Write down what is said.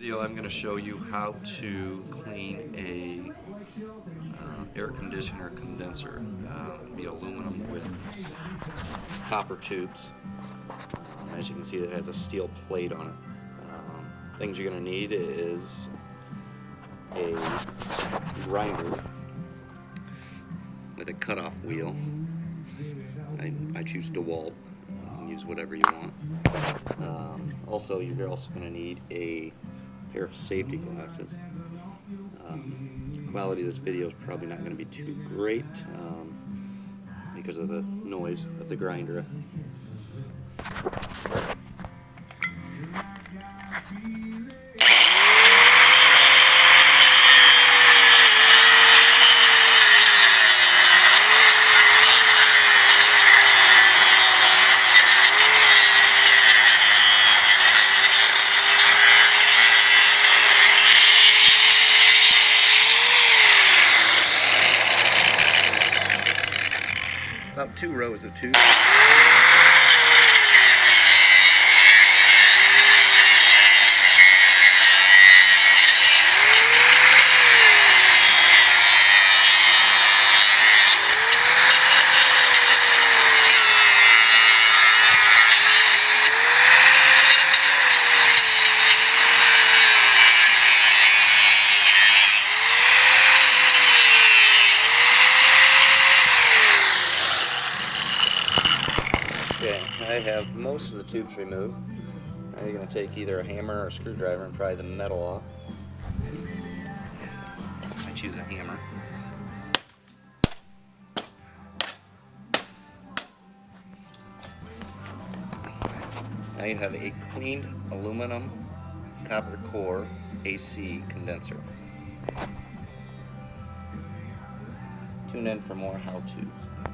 Video I'm going to show you how to clean a air conditioner condenser. It'll be aluminum with copper tubes. As you can see, it has a steel plate on it. Things you're going to need is a grinder with a cutoff wheel. I choose DeWalt. You can use whatever you want. Also, you're also going to need a pair of safety glasses. The quality of this video is probably not going to be too great because of the noise of the grinder. About 2 rows of tubes. Okay, I have most of the tubes removed. Now you're going to take either a hammer or a screwdriver and pry the metal off. I choose a hammer. Now you have a cleaned aluminum copper core AC condenser. Tune in for more how-tos.